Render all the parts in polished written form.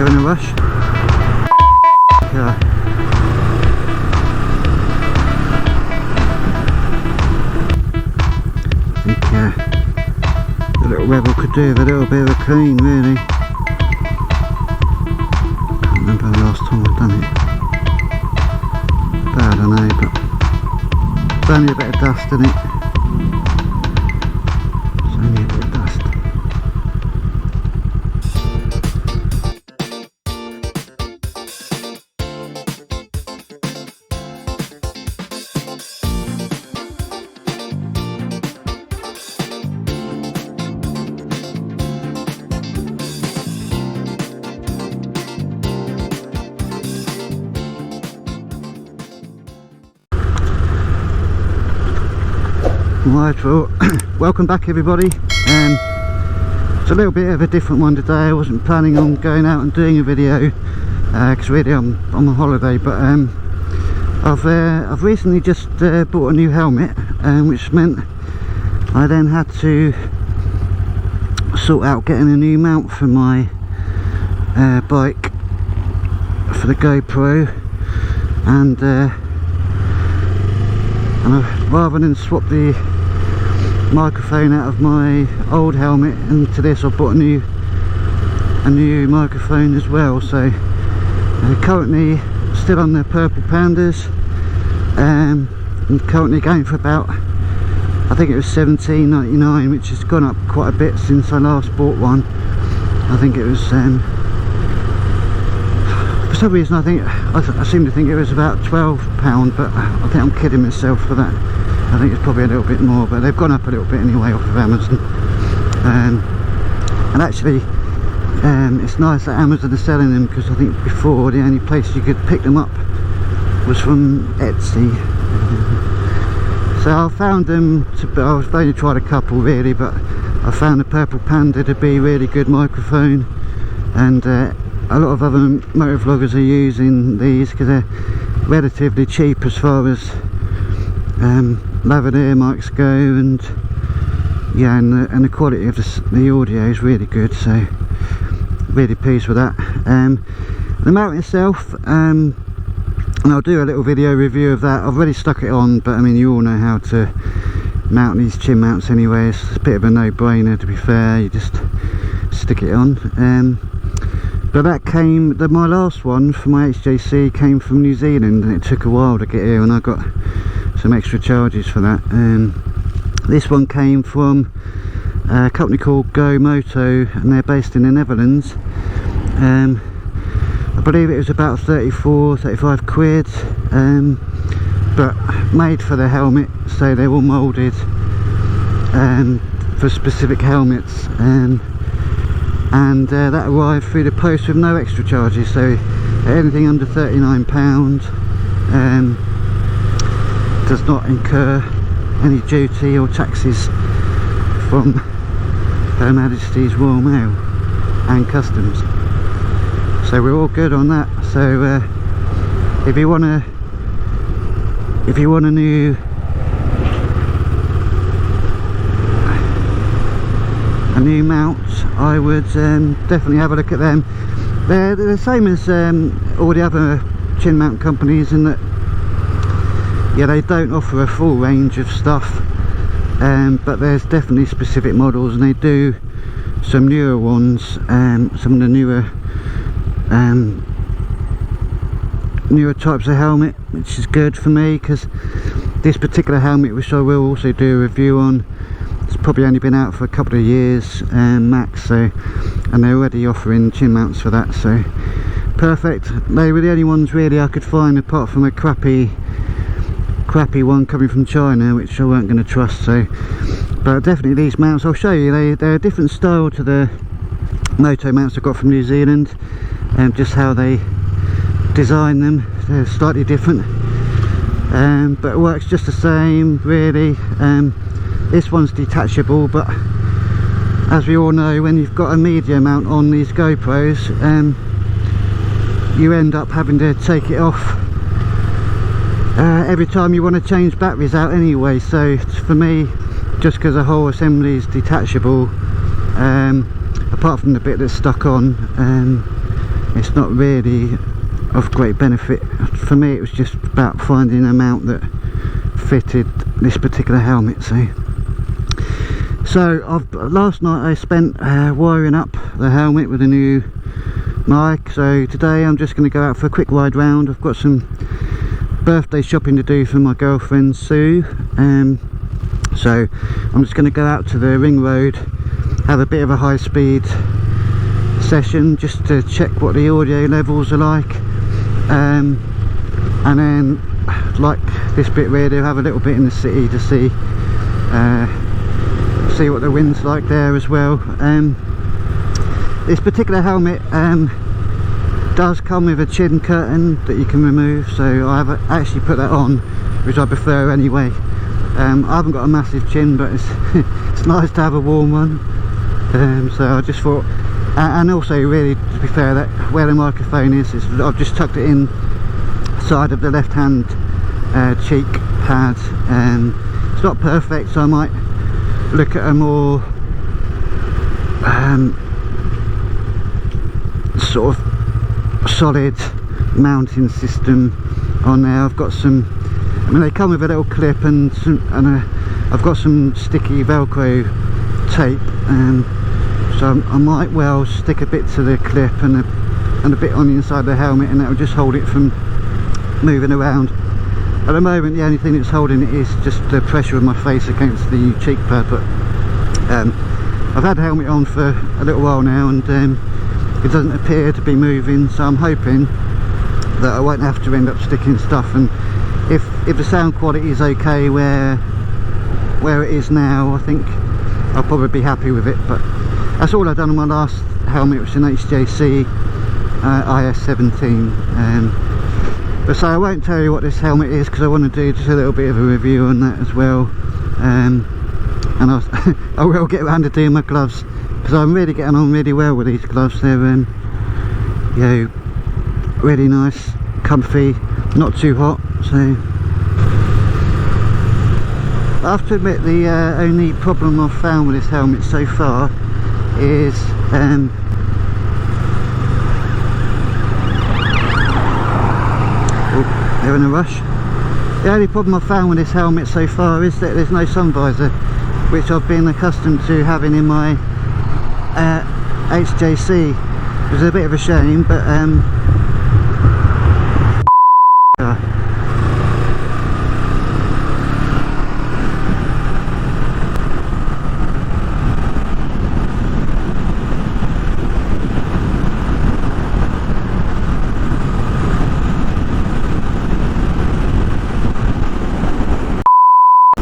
They're in a rush. Yeah. I think the little Rebel could do with a little bit of a clean, really. Can't remember the last time I've done it. But I don't know, but it's only a bit of dust in it. It's only a bit of dust. Right, well, welcome back everybody. It's a little bit of a different one today. I wasn't planning on going out and doing a video because really I'm on holiday, but I've recently just bought a new helmet, which meant I then had to sort out getting a new mount for my bike for the GoPro, and rather than swap the microphone out of my old helmet into this, I bought a new microphone as well. So currently still on the purple Pandas, and currently going for about, I think it was $17.99, which has gone up quite a bit since I last bought one. I think it was for some reason I seem to think it was about £12, but I think I'm kidding myself for that. I think it's probably a little bit more, but they've gone up a little bit anyway off of Amazon. And actually it's nice that Amazon are selling them, because I think before the only place you could pick them up was from Etsy. So I found them I've only tried a couple really, but I found the purple Panda to be a really good microphone, and a lot of other motovloggers are using these because they're relatively cheap as far as lavalier mics go, and yeah, and the quality of the audio is really good, so really pleased with that. The mount itself, and I'll do a little video review of that. I've already stuck it on, but I mean, you all know how to mount these chin mounts anyway. It's a bit of a no-brainer, to be fair. You just stick it on. But that came, my last one for my HJC came from New Zealand, and it took a while to get here, and I got some extra charges for that. This one came from a company called Go-Moto, and they're based in the Netherlands. I believe it was about 35 quid, but made for the helmet, so they're all moulded for specific helmets, and that arrived through the post with no extra charges. So anything under £39 does not incur any duty or taxes from Her Majesty's Royal Mail and Customs. So we're all good on that. So if you want a new mount, I would definitely have a look at them. They're the same as all the other chin mount companies in that, yeah, they don't offer a full range of stuff, but there's definitely specific models, and they do some newer ones, some of the newer types of helmet, which is good for me, because this particular helmet, which I will also do a review on, it's probably only been out for a couple of years max, so, and they're already offering chin mounts for that, so perfect. They were the only ones really I could find, apart from a crappy one coming from China, which I weren't going to trust. So, but definitely these mounts, I'll show you, they're a different style to the Moto mounts I got from New Zealand, and just how they design them, they're slightly different, but it works just the same really. This one's detachable, but as we all know, when you've got a media mount on these GoPros, you end up having to take it off every time you want to change batteries out anyway. So for me, just because the whole assembly is detachable, apart from the bit that's stuck on, it's not really of great benefit. For me it was just about finding a mount that fitted this particular helmet. So last night I spent wiring up the helmet with a new mic. So today I'm just going to go out for a quick ride round. I've got some birthday shopping to do for my girlfriend Sue, so I'm just going to go out to the ring road, have a bit of a high speed session just to check what the audio levels are like, and then like this bit really, have a little bit in the city to see what the wind's like there as well. This particular helmet does come with a chin curtain that you can remove, so I have actually put that on, which I prefer anyway. I haven't got a massive chin, but it's it's nice to have a warm one. So I just thought, and also really to be fair, that where the microphone is I've just tucked it in side of the left hand cheek pad. It's not perfect, so I might look at a more sort of solid mounting system on there. I've got some, I mean they come with a little clip and I've got some sticky velcro tape, so I might well stick a bit to the clip and a bit on the inside of the helmet, and that will just hold it from moving around. At the moment the only thing that's holding it is just the pressure of my face against the cheek pad, but I've had the helmet on for a little while now and it doesn't appear to be moving, so I'm hoping that I won't have to end up sticking stuff. And if the sound quality is okay where it is now, I think I'll probably be happy with it. But that's all I've done on my last helmet, which is an HJC IS17. But so I won't tell you what this helmet is because I want to do just a little bit of a review on that as well. And I will get around to doing my gloves, because I'm really getting on really well with these gloves. They're you know, really nice, comfy, not too hot. So I have to admit the only problem I've found with this helmet so far is oh, they're in a rush. The only problem I've found with this helmet so far is that there's no sun visor, which I've been accustomed to having in my HJC. It was a bit of a shame, but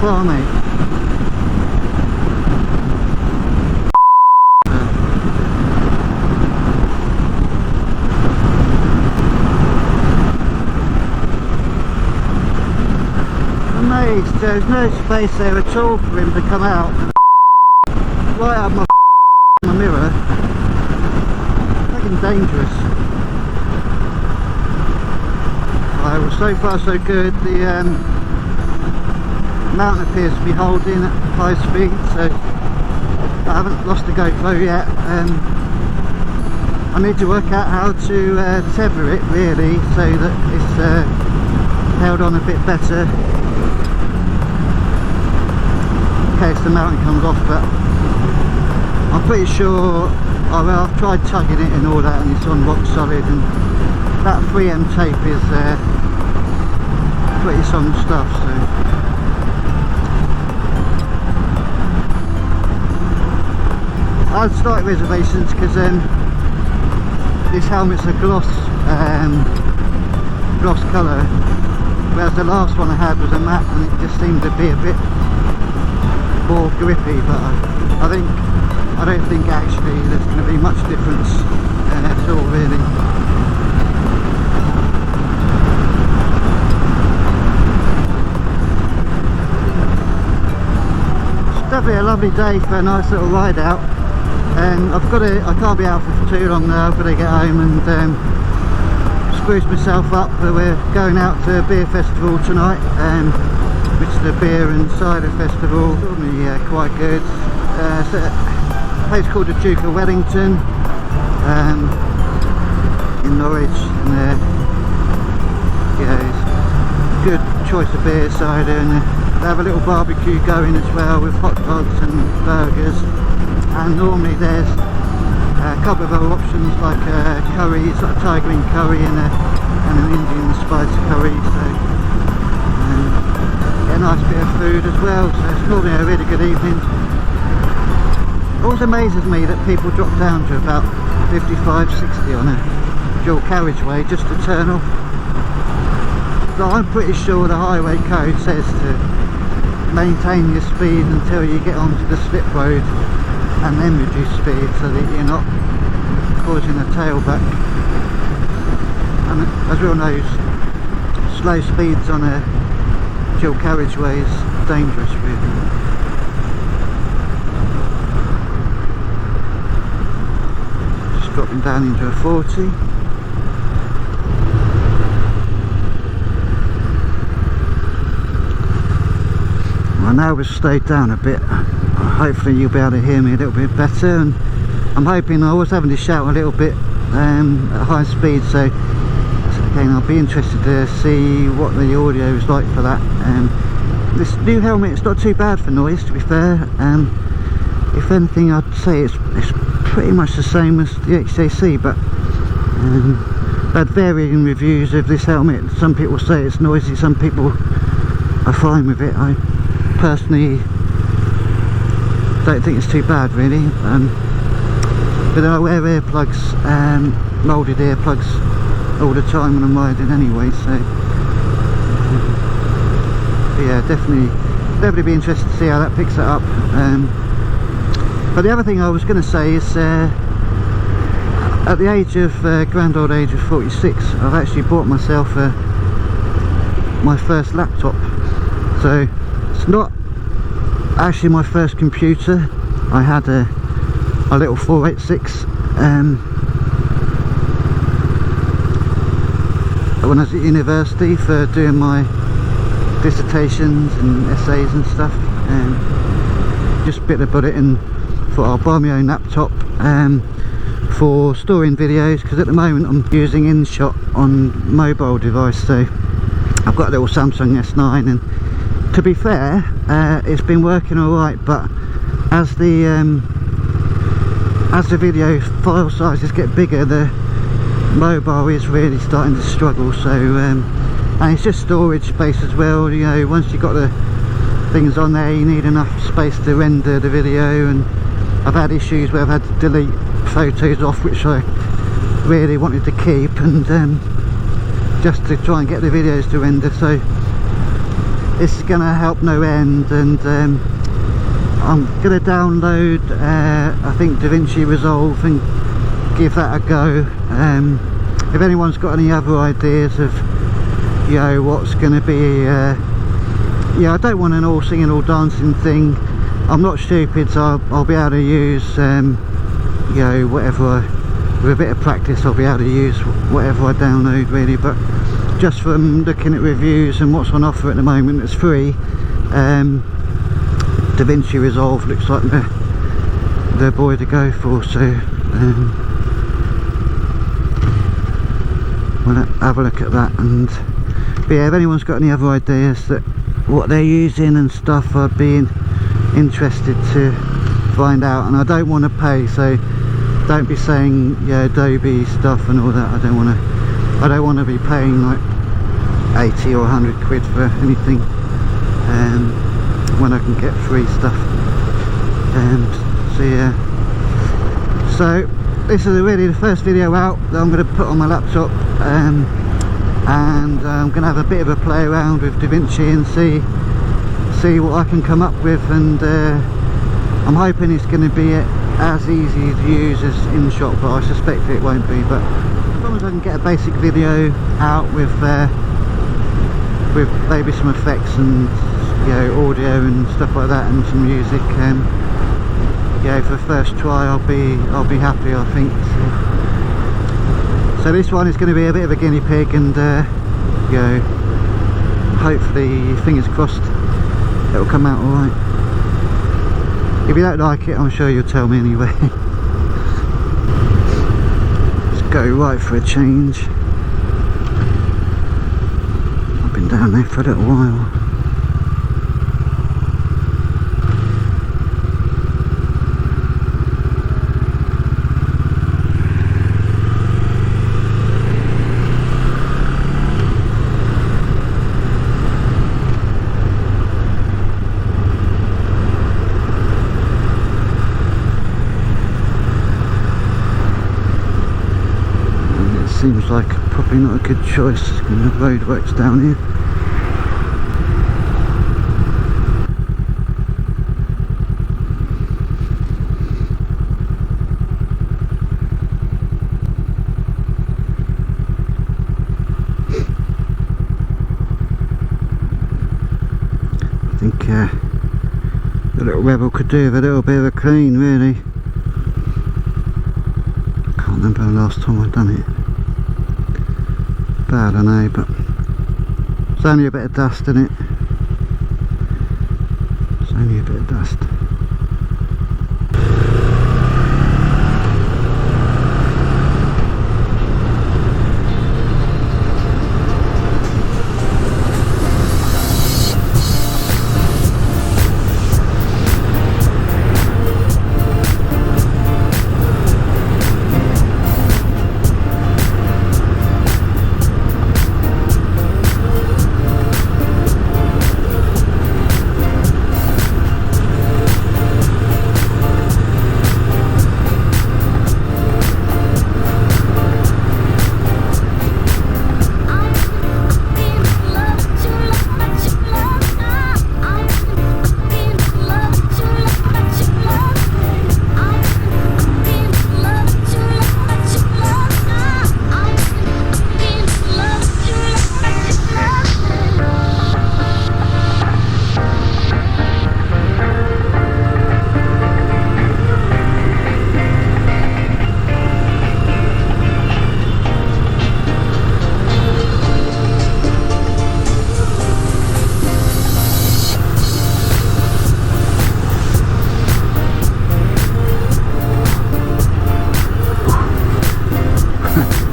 far, mate. There's no space there at all for him to come out right out of my mirror. Fucking dangerous. Right, well, so far so good. The mount appears to be holding at high speed, so I haven't lost the GoPro yet. I need to work out how to tether it really, so that it's held on a bit better in case the mounting comes off. But I'm pretty sure, I've tried tugging it and all that, and it's on rock solid, and that 3M tape is pretty solid stuff. So I had slight reservations because this helmet's a gloss colour, whereas the last one I had was a matte, and it just seemed to be a bit more grippy. But I don't think actually there's going to be much difference at all really. It's definitely a lovely day for a nice little ride out. I can't be out for too long now. I've got to get home and spruce myself up. We're going out to a beer festival tonight, which is the beer and cider festival. Normally quite good. It's a place called the Duke of Wellington. in Norwich, and yeah, it's good choice of beer, cider, and they have a little barbecue going as well with hot dogs and burgers. And normally there's a couple of other options like curries, like Thai green curry and an Indian spicy curry. So a nice bit of food as well. So it's normally a really good evening. It always amazes me that people drop down to about 55, 60 on a dual carriageway just to turn off. But I'm pretty sure the highway code says to maintain your speed until you get onto the slip road and then reduce speed so that you're not causing a tailback. And as we all know, slow speeds on a dual carriageway is dangerous really. Just dropping down into a 40. Well, now we've slowed down a bit. Hopefully you'll be able to hear me a little bit better, and I'm hoping I was having to shout a little bit at high speed, so again I'll be interested to see what the audio is like for that. This new helmet is not too bad for noise, to be fair. If anything, I'd say it's pretty much the same as the XJC, but I've had varying reviews of this helmet. Some people say it's noisy, some people are fine with it. I personally don't think it's too bad really, but I wear earplugs, moulded earplugs all the time when I'm riding anyway, so yeah, definitely be interested to see how that picks it up. But the other thing I was going to say is at the age of grand old age of 46, I've actually bought myself my first laptop. So it's not actually my first computer. I had a little 486 when I was at university for doing my dissertations and essays and stuff, just bit about it and thought I'll buy my own laptop for storing videos, because at the moment I'm using InShot on mobile device. So I've got a little Samsung S9, and to be fair, it's been working alright, but as the video file sizes get bigger, the mobile is really starting to struggle. So and it's just storage space as well. You know, once you've got the things on there, you need enough space to render the video, and I've had issues where I've had to delete photos off which I really wanted to keep, and just to try and get the videos to render. So this is going to help no end, and I'm going to download I think DaVinci Resolve and give that a go. If anyone's got any other ideas of, you know, what's going to be yeah, I don't want an all singing all dancing thing. I'm not stupid, so I'll be able to use you know, whatever with a bit of practice I'll be able to use whatever I download really. But just from looking at reviews and what's on offer at the moment, it's free. DaVinci Resolve looks like the boy to go for, so we'll have a look at that. And but yeah, if anyone's got any other ideas that what they're using and stuff, I'd be interested to find out. And I don't want to pay, so don't be saying, yeah, Adobe stuff and all that. I don't want to be paying like 80 or 100 quid for anything when I can get free stuff. So yeah, so this is really the first video out that I'm going to put on my laptop, and I'm going to have a bit of a play around with DaVinci and see what I can come up with. And I'm hoping it's going to be as easy to use as InShot, but I suspect it won't be. But as long as I can get a basic video out with maybe some effects and, you know, audio and stuff like that, and some music, yeah, for the first try I'll be happy, I think. So this one is going to be a bit of a guinea pig, and you know, hopefully, fingers crossed, it'll come out alright. If you don't like it, I'm sure you'll tell me anyway. Just go right for a change. I've been down there for a little while. Seems like probably not a good choice when the roadworks down here. I think the little Rebel could do with a little bit of a clean, really. Can't remember the last time I've done it. I don't know, but it's only a bit of dust in it. It's only a bit of dust.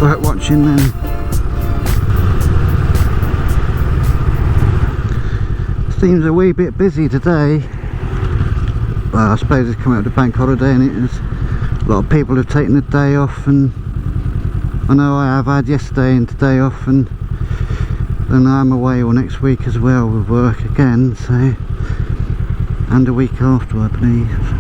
Worth watching then. Seems a wee bit busy today. Well, I suppose it's coming out of the bank holiday and a lot of people have taken the day off, and I know I have had yesterday and today off, and then I'm away all next week as well with work again, so, and a week after I believe.